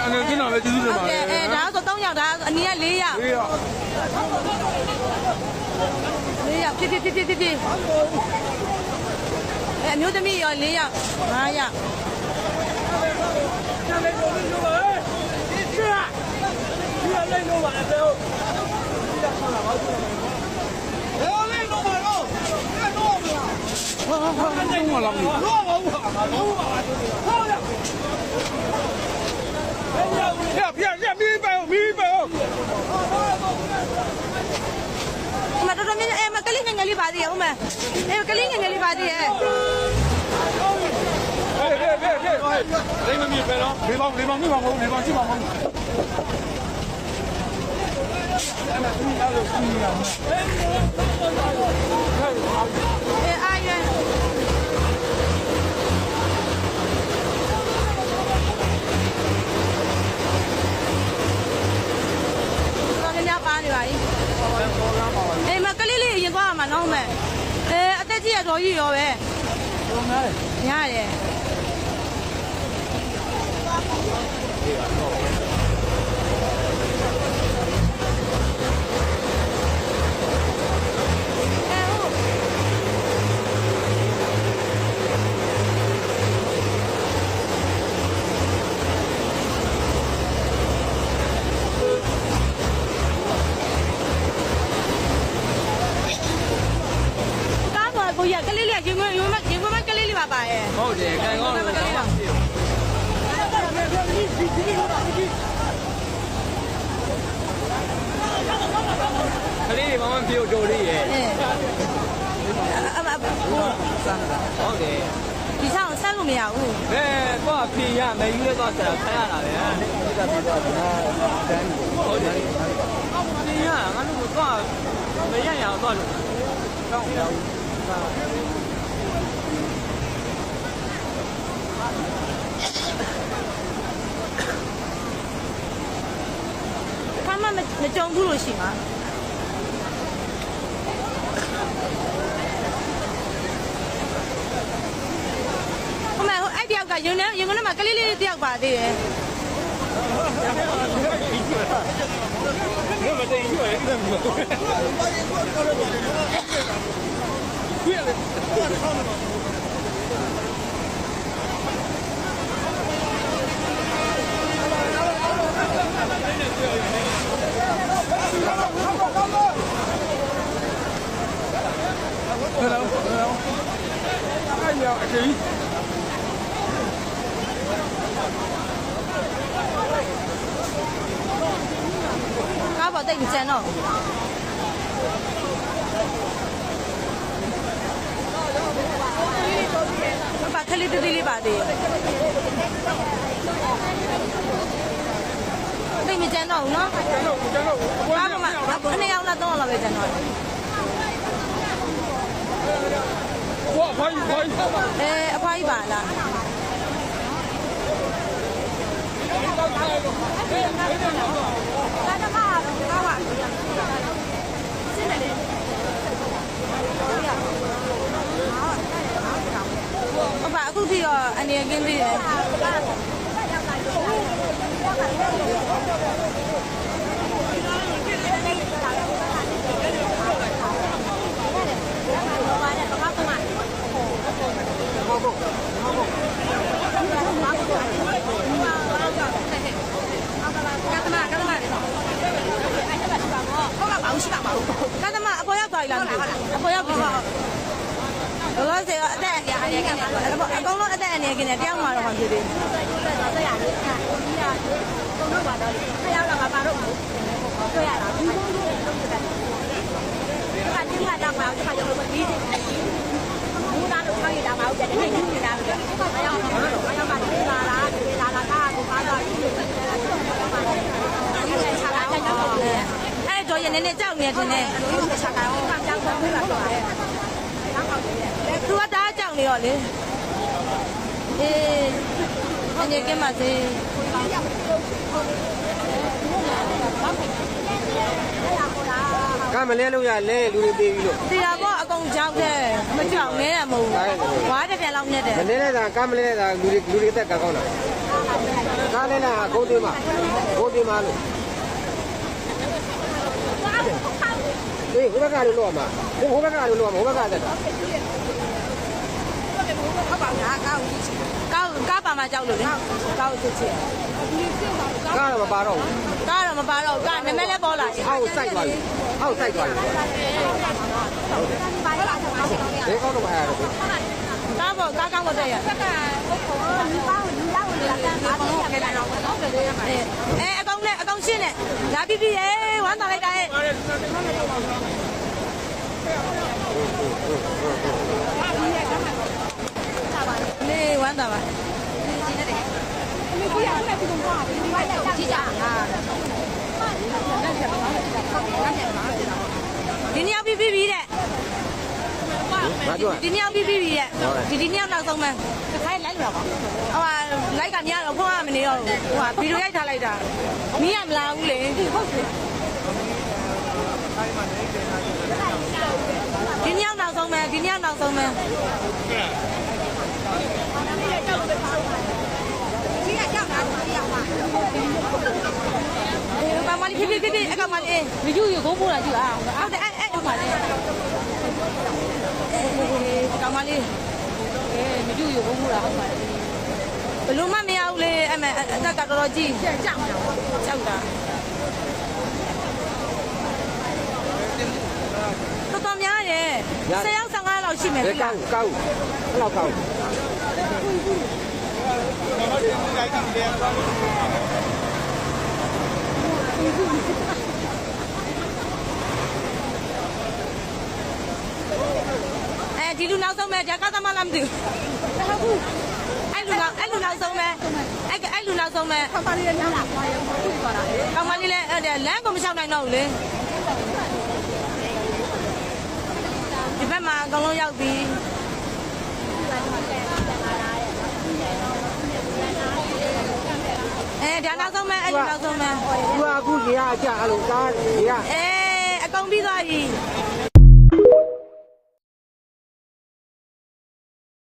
အနေကင်းတော့လည်းကျေးဇူးတင်ပါတယ်ဒါဆို3ယောက်ဒါအနည်းက4ယောက်4ယောက်ဖြစ်အမျိုးသမီးရော4ယောက်5ယောက်我老母。别米白哦。မတော်တော်များမကလေးငယ်ငယ်လေးပါသေးရဲ့ဟုတ်မယ်ကလေးငယ်ငယ်လေးပါသေးရဲ့别，你们米白了，米包，米包去吧，阿元。ပါနေပါ ။မကလေးလေးရင်သွားမှာနော်မယ်။အသက်ကြီးရတော်ကြီးရောပဲ။တော်များတယ်။ကိုရကလေးလေးရင်ခွန်းကလေးလေးပါပါရဲ့ဟုတ်တယ်ခံကောင်းလို့ကလေးပါကလေးတွေမမပြေတော်လေးရဲ့ဟုတ်တယ်ဒီဆောင်ဆက်လို့မရဘူးတော့ဖြေရမယ်ယူရဲတော့ဆက်ရတာပဲဟုတ်တယ်ဖြေရငါတို့တော့မရရတော့လို့ကောင်းတယ်မကြုံဘူးလို့ရှိမှာဟိုအဲ့တယောက်ကရင်ထဲမှာကလေးလေးတယောက်ပါသေးတယ်မသိဘူးအဲ့ဒါမျိုးကားပေါ်တိတ်မကျန်တော့ဘာခလေးတူလေးပါသေးတိတ်မကျန်တော့ဘူးနော်ကားပေါ်မှာ2ယောက်လား3ယောက်လားပဲကျန်တော့我阿姨အဖွားကြီးပါလားအခုထိတော့အနေကင်းသေးတယ်ကာသမအပေါ်ရောက်သွားပြီလားအပေါ်ရောက်ပြီလောလောဆယ်အသက်အကုန်လုံးအသက်အနေကင်းတယ်တယောက်မှတော့မဖြစ်သေးဘူးတွေ့ရတာဒီကတော့မှာဒီကရုပ်လို့ပြီးတယ်ဘူးသားလို့ခေါ်ရတာမဟုတ်တယ်ဒီနေ့နေတာပဲအယောက်ကလာလာကားကိုကားတော့အဲ့တော့ရနေနေကြောက်နေတယ်နဲ့ချာတာအောင်ကြောက်ဆုံးလာတော့တယ်သူကတားကြောက်နေရောလေအေးအနေကမှစေကမလဲလို့ရလဲလူတွေသေးပြီလို့တရားပေါ့အကုန်ကြောက်တယ်မကြောက်နဲရမဟုတ်ဘူးဝါးတက ပြန်လောက်နဲ့တယ် မနေလိုက်တာကမ်းမလဲတာလူတွေအသက်ကကောင်းတာကားလဲလာဂုံးတင်မှာလို့ဒီဟိုဘက်ကလို့လောက်မှာဟိုဘက်ကလို့လောက်မှာဟိုဘက်ကသက်တာ ကားပါမှာကြောက်လို့လေကားကိုချစ် ကားတော့မပါတော့ဘူး ကားတော့မပါတော့ကားနမဲလဲပေါ်လာ အောက်ဆိုင်သွားပြီအောက်ဆိုင်သွားပြီဘယ်ကောင်းတော့မအားတော့ ကားပေါ်ကားကောင်းတော့တဲ့ရအကောင်ရှင်းနဲ့ဒါပြီးပြီရေဝမ်းသာလိုက်တာရဲ့နေဝမ်းသာပါဒီနေ့ပြီးပြီတဲ့ ဘာပြော ဒီနေ့ပြီးပြီတဲ့ဒီနေ့နောက်ဆုံးမှတစ်ခိုင်းလိုက်ရပါဟိုလိုက်ကများတော့ဖုန်းကမနေတော့ဘူးဟိုဗီဒီယိုရိုက်ထားလိုက်တာမီးရမလာဘူးလေဟုတ်တယ်ဒီနေ့နောက်ဆုံးမှဒီနေ့နောက်ဆုံးမှဘာမလေးဖြည်းအကောင်မလေးမယူရကိုပိုးတာကြည့်အောင်ဟုတ်တယ်အဲ့ကောင်မလေးကောင်မလေးမယူရကိုပိုးတာဟုတ်ပါလေဘလို့မမရဘူးလေအမေအသက်ကတော်တော်ကြီးကြောက်တာတော်များရဲ့10ယောက်15လောက်ရှိမယ်ပြီလား ကောက်ဘယ်လောက်ကောက်ဒီလူနောက်ဆုံးပဲဒါကသမလာမသိဘူးအဲ့လူနောက်ဆုံးပဲအဲ့လူနောက်ဆုံးပဲကောင်မလေးလည်းလမ်းလာသွားရောသွားတာကောင်မလေးလည်းလမ်းကိုမလျှောက်နိုင်တော့ဘူးလေဒီဘက်မှာအကုန်လုံးရောက်ပြီဒါနောက်ဆုံးပဲအဲ့လူနောက်ဆုံးပဲ သူကအခုရေရအကြအဲ့လိုကားရေရ အကုန်ပြီးသွားပြီ